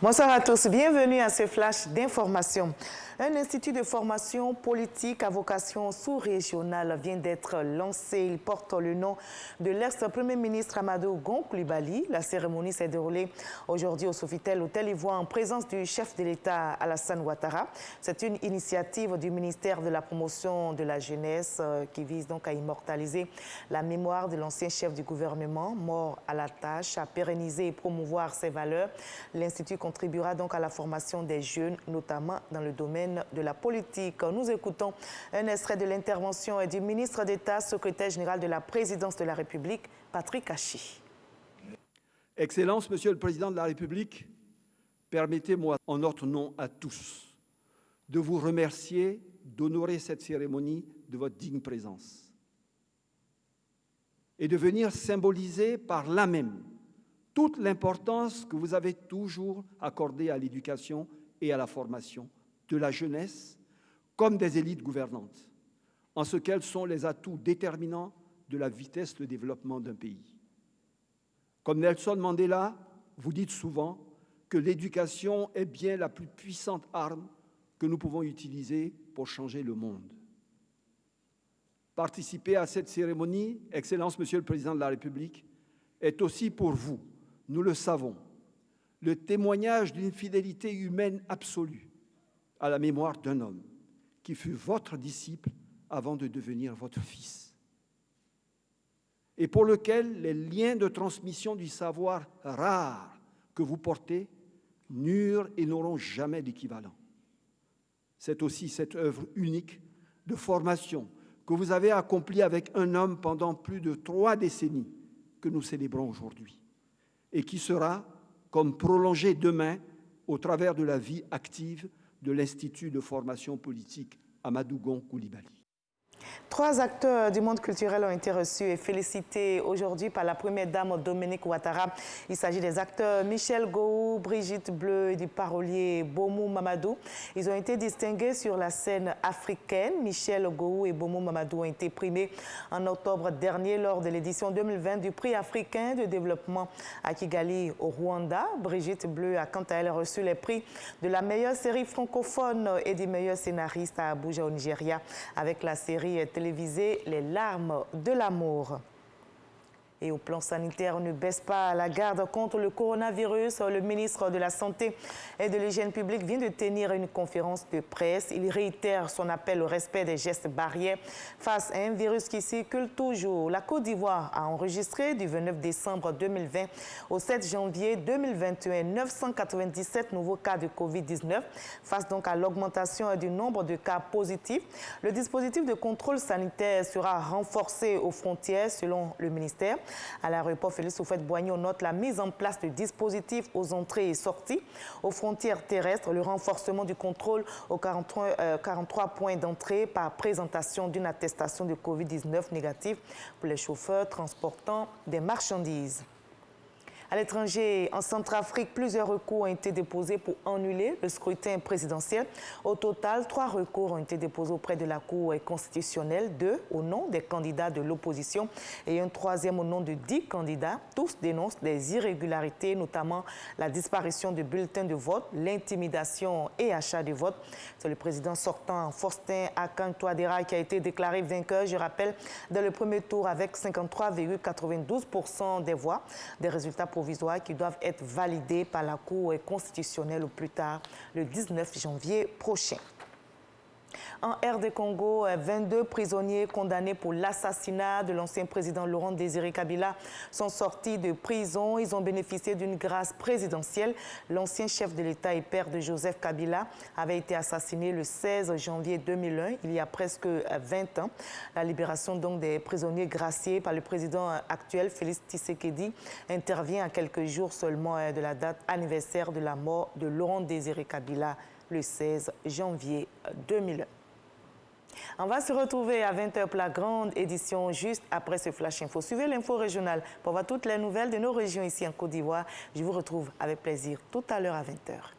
Bonsoir à tous, bienvenue à ce flash d'information. Un institut de formation politique à vocation sous-régionale vient d'être lancé. Il porte le nom de l'ex-premier ministre Amadou Gon Coulibaly. La cérémonie s'est déroulée aujourd'hui au Sofitel Hôtel Ivoire en présence du chef de l'État Alassane Ouattara. C'est une initiative du ministère de la Promotion de la Jeunesse qui vise donc à immortaliser la mémoire de l'ancien chef du gouvernement, mort à la tâche, à pérenniser et promouvoir ses valeurs. L'Institut contribuera donc à la formation des jeunes, notamment dans le domaine de la politique. Nous écoutons un extrait de l'intervention du ministre d'État, secrétaire général de la présidence de la République, Patrick Achi. Excellence, Monsieur le Président de la République, permettez-moi, en notre nom à tous, de vous remercier d'honorer cette cérémonie de votre digne présence et de venir symboliser par là même toute l'importance que vous avez toujours accordée à l'éducation et à la formation de la jeunesse comme des élites gouvernantes, en ce qu'elles sont les atouts déterminants de la vitesse de développement d'un pays. Comme Nelson Mandela, vous dites souvent que l'éducation est bien la plus puissante arme que nous pouvons utiliser pour changer le monde. Participer à cette cérémonie, Excellence, Monsieur le Président de la République, est aussi pour vous, nous le savons, le témoignage d'une fidélité humaine absolue à la mémoire d'un homme qui fut votre disciple avant de devenir votre fils et pour lequel les liens de transmission du savoir rare que vous portez n'eurent et n'auront jamais d'équivalent. C'est aussi cette œuvre unique de formation que vous avez accomplie avec un homme pendant plus de 3 décennies que nous célébrons aujourd'hui et qui sera comme prolongée demain au travers de la vie active de l'Institut de formation politique Amadou Gon Coulibaly. 3 acteurs du monde culturel ont été reçus et félicités aujourd'hui par la première dame Dominique Ouattara. Il s'agit des acteurs Michel Gou, Brigitte Bleu et du parolier Bomou Mamadou. Ils ont été distingués sur la scène africaine. Michel Gou et Bomou Mamadou ont été primés en octobre dernier lors de l'édition 2020 du prix africain de développement à Kigali au Rwanda. Brigitte Bleu a quant à elle reçu les prix de la meilleure série francophone et du meilleur scénariste à Abuja au Nigeria avec la série télévisée Les larmes de l'amour. Et au plan sanitaire, on ne baisse pas la garde contre le coronavirus. Le ministre de la Santé et de l'Hygiène publique vient de tenir une conférence de presse. Il réitère son appel au respect des gestes barrières face à un virus qui circule toujours. La Côte d'Ivoire a enregistré du 29 décembre 2020 au 7 janvier 2021 997 nouveaux cas de Covid-19 face donc à l'augmentation du nombre de cas positifs. Le dispositif de contrôle sanitaire sera renforcé aux frontières selon le ministère. À l'aéroport Félix Houphouët-Boigny, on note la mise en place de dispositifs aux entrées et sorties. Aux frontières terrestres, le renforcement du contrôle aux 43 points d'entrée par présentation d'une attestation de Covid-19 négative pour les chauffeurs transportant des marchandises. À l'étranger, en Centrafrique, plusieurs recours ont été déposés pour annuler le scrutin présidentiel. Au total, 3 recours ont été déposés auprès de la Cour constitutionnelle, 2 au nom des candidats de l'opposition et un 3e au nom de 10 candidats. Tous dénoncent des irrégularités, notamment la disparition de bulletins de vote, l'intimidation et achat de vote. C'est le président sortant, Faustin Archange Touadéra, qui a été déclaré vainqueur, je rappelle, dans le premier tour avec 53,92% des voix. Des résultats provisoires qui doivent être validés par la Cour constitutionnelle au plus tard le 19 janvier prochain. En RD Congo, 22 prisonniers condamnés pour l'assassinat de l'ancien président Laurent Désiré Kabila sont sortis de prison. Ils ont bénéficié d'une grâce présidentielle. L'ancien chef de l'État et père de Joseph Kabila avait été assassiné le 16 janvier 2001, il y a presque 20 ans. La libération donc des prisonniers graciés par le président actuel, Félix Tshisekedi, intervient à quelques jours seulement de la date anniversaire de la mort de Laurent Désiré Kabila, le 16 janvier 2001. On va se retrouver à 20h pour la grande édition juste après ce Flash Info. Suivez l'info régionale pour voir toutes les nouvelles de nos régions ici en Côte d'Ivoire. Je vous retrouve avec plaisir tout à l'heure à 20h.